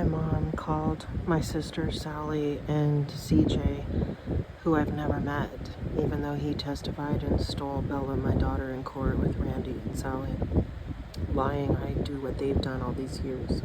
My mom called my sister Sally and CJ, who I've never met, even though he testified and stole Bella, my daughter, in court with Randy and Sally, lying I do what they've done all these years.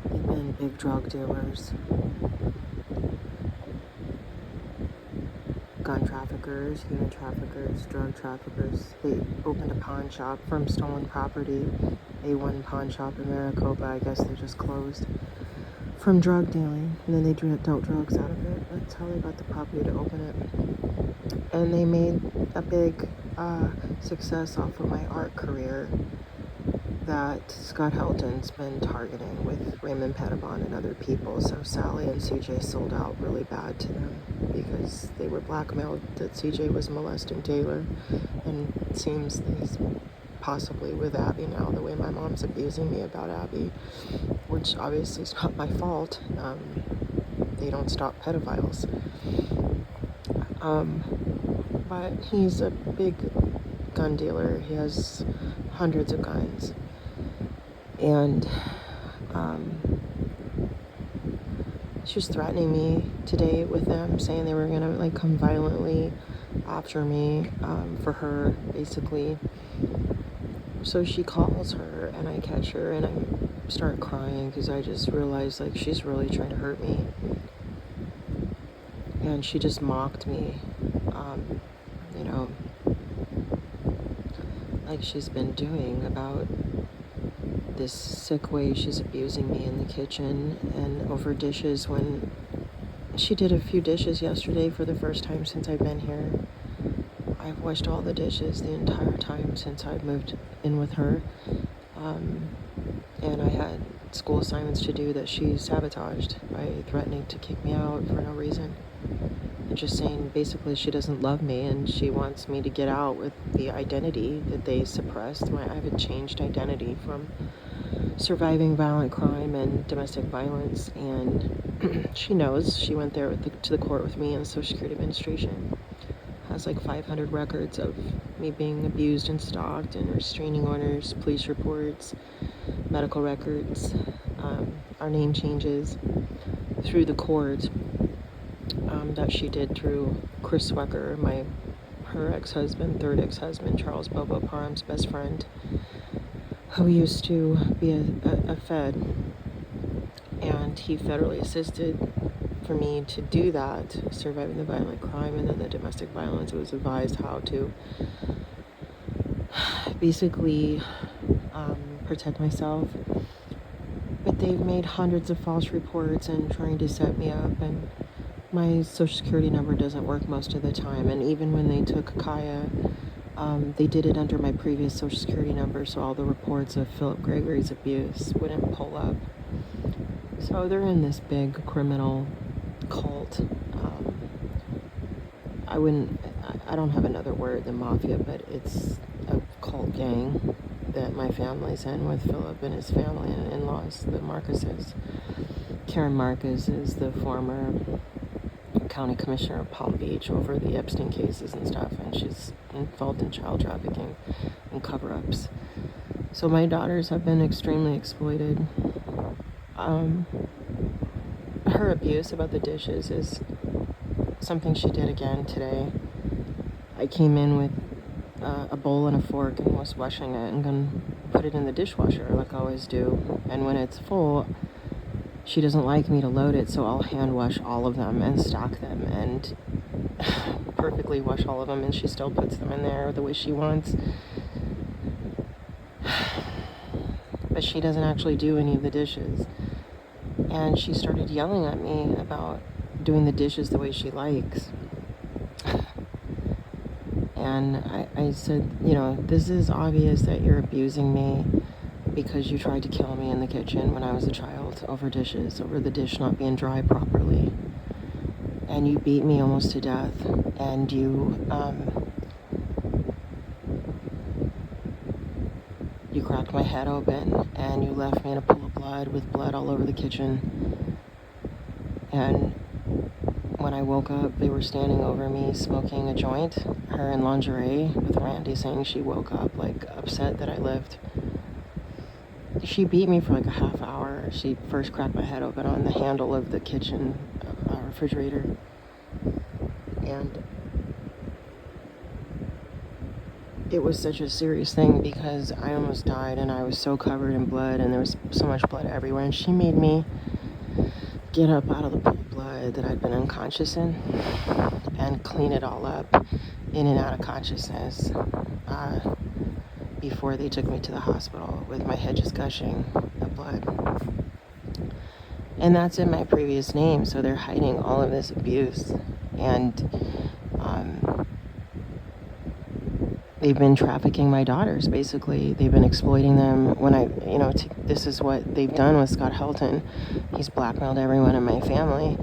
They've been big drug dealers, gun traffickers, human traffickers, drug traffickers. They opened a pawn shop from stolen property, A1 pawn shop in Maricopa. I guess they just closed from drug dealing, and then they dealt drugs out of it. That's how they got the property to open it. And they made a big success off of my art career that Scott Helton's been targeting with Raymond Pettibon and other people. So Sally and CJ sold out really bad to them because they were blackmailed that CJ was molesting Taylor, and it seems that he's possibly with Abby now, the way my mom's abusing me about Abby, which obviously is not my fault. They don't stop pedophiles. But he's a big gun dealer. He has hundreds of guns. And she was threatening me today with them, saying they were gonna come violently after me for her, basically. So she calls her, and I catch her, and I start crying because I just realized she's really trying to hurt me, and she just mocked me, like she's been doing, about this sick way she's abusing me in the kitchen and over dishes, when she did a few dishes yesterday for the first time since I've been here. I've washed all the dishes the entire time since I moved in with her, and I had school assignments to do that she sabotaged by threatening to kick me out for no reason, and just saying basically she doesn't love me and she wants me to get out with the identity that they suppressed. I have a changed identity from surviving violent crime and domestic violence, and she knows. She went there to the court with me, and the Social Security Administration has 500 records of me being abused and stalked, and restraining orders, police reports, medical records, our name changes through the court that she did through Chris Swecker, her ex-husband, third ex-husband, Charles Bobo Parham's best friend, who used to be a Fed, and he federally assisted for me to do that, surviving the violent crime and then the domestic violence. It was advised how to basically protect myself. But they've made hundreds of false reports and trying to set me up, and my Social Security number doesn't work most of the time. And even when they took Kaya, they did it under my previous Social Security number, so all the reports of Philip Gregory's abuse wouldn't pull up. So they're in this big criminal cult. I don't have another word than mafia, but it's a cult gang that my family's in with Philip and his family and in-laws, the Marcuses. Karen Marcus is the former county commissioner of Palm Beach over the Epstein cases and stuff, and she's involved in child trafficking and cover-ups. So my daughters have been extremely exploited. Her abuse about the dishes is something she did again today. I came in with a bowl and a fork and was washing it and gonna put it in the dishwasher like I always do. And when it's full, she doesn't like me to load it, so I'll hand wash all of them and stack them and perfectly wash all of them, and she still puts them in there the way she wants. But she doesn't actually do any of the dishes. And she started yelling at me about doing the dishes the way she likes. And I said, this is obvious that you're abusing me because you tried to kill me in the kitchen when I was a child over dishes, over the dish not being dry properly. And you beat me almost to death. And you cracked my head open, and you left me in a pool of blood with blood all over the kitchen. And when I woke up, they were standing over me smoking a joint, her in lingerie, with Randy saying she woke up upset that I lived. She beat me for like a half hour. She first cracked my head open on the handle of the kitchen refrigerator. And it was such a serious thing because I almost died and I was so covered in blood and there was so much blood everywhere. And she made me get up out of the pool of blood that I'd been unconscious in and clean it all up in and out of consciousness before they took me to the hospital with my head just gushing of blood. And that's in my previous name, so they're hiding all of this abuse. And they've been trafficking my daughters, basically. They've been exploiting them. This is what they've done with Scott Helton. He's blackmailed everyone in my family.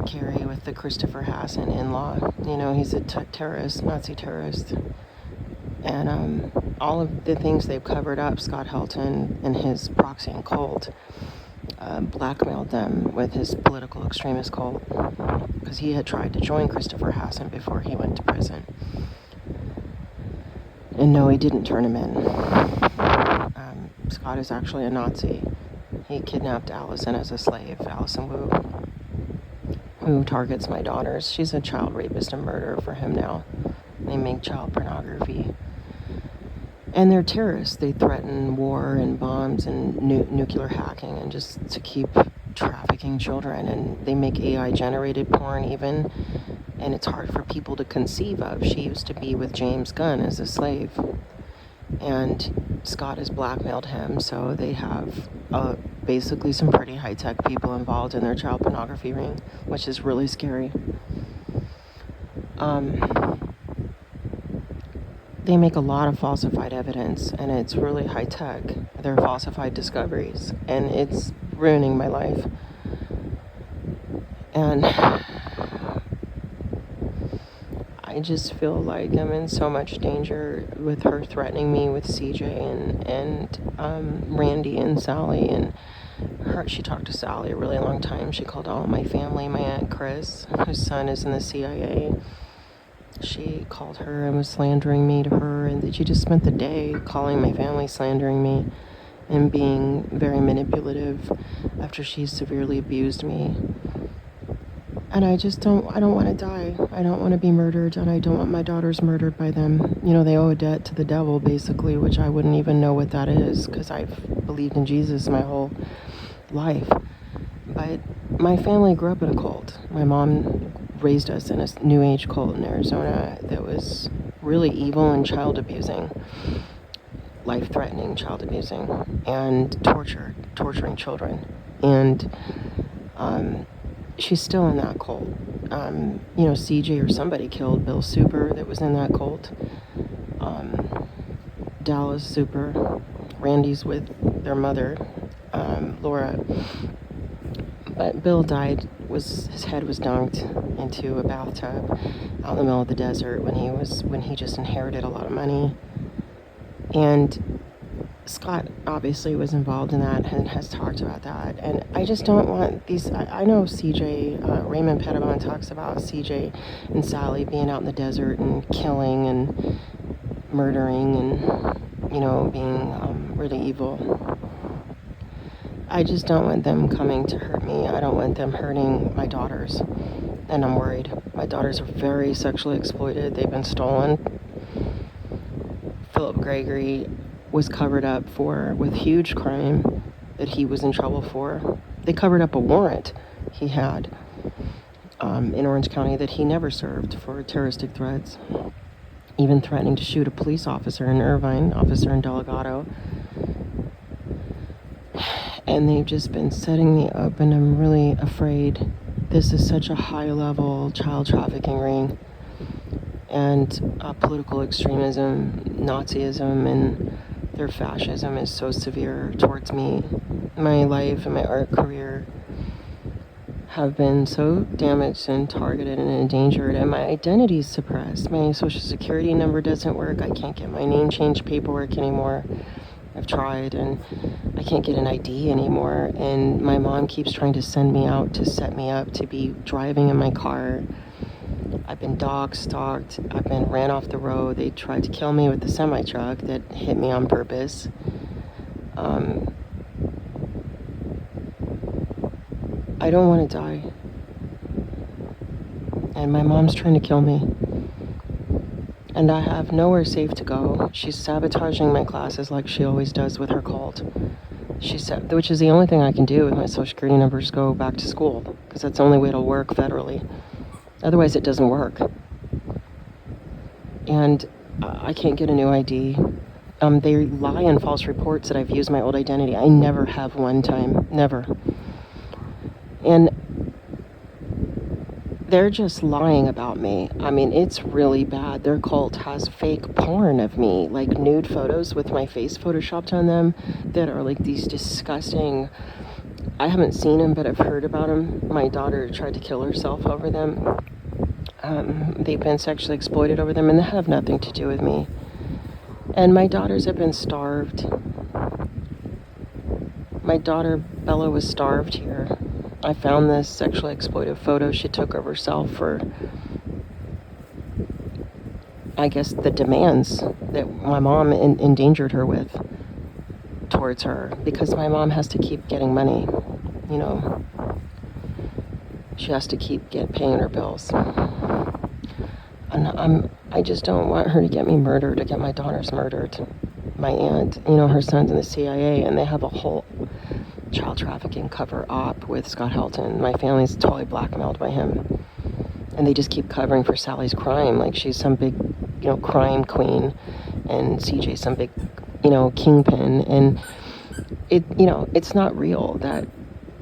Carrie with the Christopher Hassan in-law. He's a terrorist, Nazi terrorist. And all of the things they've covered up, Scott Helton and his proxy and cult, blackmailed them with his political extremist cult because he had tried to join Christopher Hassan before he went to prison. And no, he didn't turn him in. Scott is actually a Nazi. He kidnapped Allison as a slave, Allison Wu, who targets my daughters. She's a child rapist and murderer for him now. They make child pornography. And they're terrorists. They threaten war and bombs and nuclear hacking and just to keep trafficking children. And they make AI-generated porn even. And it's hard for people to conceive of. She used to be with James Gunn as a slave. And Scott has blackmailed him. So they have basically some pretty high-tech people involved in their child pornography ring, which is really scary. They make a lot of falsified evidence, and it's really high-tech. They're falsified discoveries, and it's ruining my life. And I just feel like I'm in so much danger with her threatening me with CJ and Randy and Sally. And she talked to Sally a really long time. She called all my family, my Aunt Chris, whose son is in the CIA. She called her and was slandering me to her, and she just spent the day calling my family, slandering me, and being very manipulative after she severely abused me. And I don't want to die. I don't want to be murdered, and I don't want my daughters murdered by them. They owe a debt to the devil, basically, which I wouldn't even know what that is, because I've believed in Jesus my whole life. But my family grew up in a cult. My mom raised us in a New Age cult in Arizona that was really evil and child abusing, life-threatening child abusing, and torturing children. And she's still in that cult. CJ or somebody killed Bill Super that was in that cult. Dallas Super, Randy's with their mother, Laura. But Bill died, his head was dunked into a bathtub out in the middle of the desert when he just inherited a lot of money. And Scott obviously was involved in that and has talked about that. And I just don't want these. I know CJ, Raymond Pettibon talks about CJ and Sally being out in the desert and killing and murdering and, being really evil. I just don't want them coming to hurt me. I don't want them hurting my daughters. And I'm worried. My daughters are very sexually exploited. They've been stolen. Philip Gregory was covered up with huge crime that he was in trouble for. They covered up a warrant he had in Orange County that he never served for terroristic threats, even threatening to shoot a police officer in Irvine, officer in Delgado. And they've just been setting me up, and I'm really afraid. This is such a high-level child trafficking ring, and political extremism, Nazism, and their fascism is so severe towards me. My life and my art career have been so damaged and targeted and endangered, and my identity is suppressed. My social security number doesn't work. I can't get my name change paperwork anymore. I've tried, and I can't get an ID anymore. And my mom keeps trying to send me out to set me up to be driving in my car. I've been dog stalked. I've been ran off the road. They tried to kill me with the semi-truck that hit me on purpose. I don't want to die. And my mom's trying to kill me. And I have nowhere safe to go. She's sabotaging my classes like she always does with her cult. Which is the only thing I can do with my social security number is go back to school, because that's the only way it'll work federally. Otherwise, it doesn't work. And I can't get a new ID. They lie in false reports that I've used my old identity. I never have one time. Never. And they're just lying about me. I mean, it's really bad. Their cult has fake porn of me, like nude photos with my face photoshopped on them that are like these disgusting... I haven't seen them, but I've heard about them. My daughter tried to kill herself over them. They've been sexually exploited over them, and they have nothing to do with me. And my daughters have been starved. My daughter, Bella, was starved here. I found this sexually exploitive photo she took of herself for, I guess, the demands that my mom endangered her with towards her, because my mom has to keep getting money, you know. She has to keep paying her bills. And I just don't want her to get me murdered, to get my daughters murdered. My aunt, you know, her son's in the CIA, and they have a whole child trafficking cover op with Scott Helton. My family's totally blackmailed by him. And they just keep covering for Sally's crime, like she's some big, you know, crime queen, and CJ's some big, you know, kingpin. And it, you know, it's not real that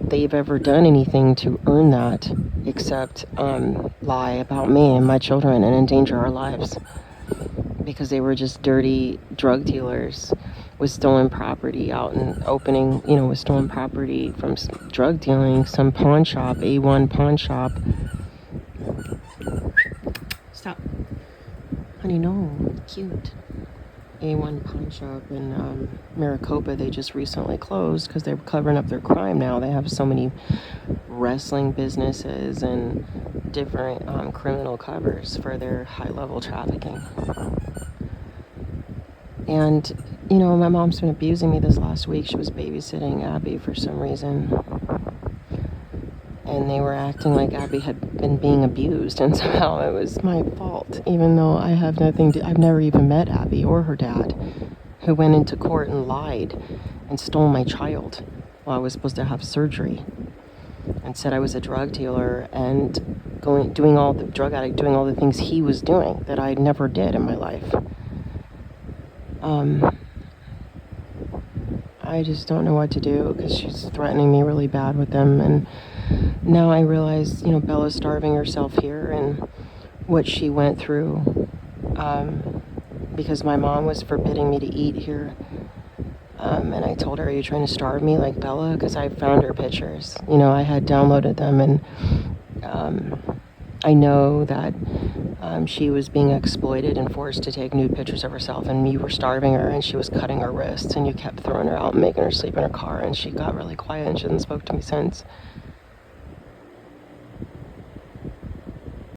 they've ever done anything to earn that, except lie about me and my children and endanger our lives, because they were just dirty drug dealers with stolen property out and opening, you know, with stolen property from drug dealing, some pawn shop, A1 pawn shop. Stop. Honey, no, cute. A1 pawn shop in Maricopa. They just recently closed because they're covering up their crime now. They have so many wrestling businesses and different criminal covers for their high-level trafficking. And, you know, my mom's been abusing me this last week. She was babysitting Abby for some reason. And they were acting like Abby had been being abused, and somehow it was my fault, even though I have nothing to... I've never even met Abby or her dad, who went into court and lied and stole my child while I was supposed to have surgery, and said I was a drug dealer and doing all the drug addict, doing all the things he was doing that I never did in my life. I just don't know what to do, because she's threatening me really bad with them. And now I realize, you know, Bella's starving herself here, and what she went through, because my mom was forbidding me to eat here. And I told her, are you trying to starve me like Bella? Because I found her pictures. You know, I had downloaded them, and I know that she was being exploited and forced to take nude pictures of herself, and you were starving her, and she was cutting her wrists, and you kept throwing her out and making her sleep in her car, and she got really quiet, and she hasn't spoke to me since.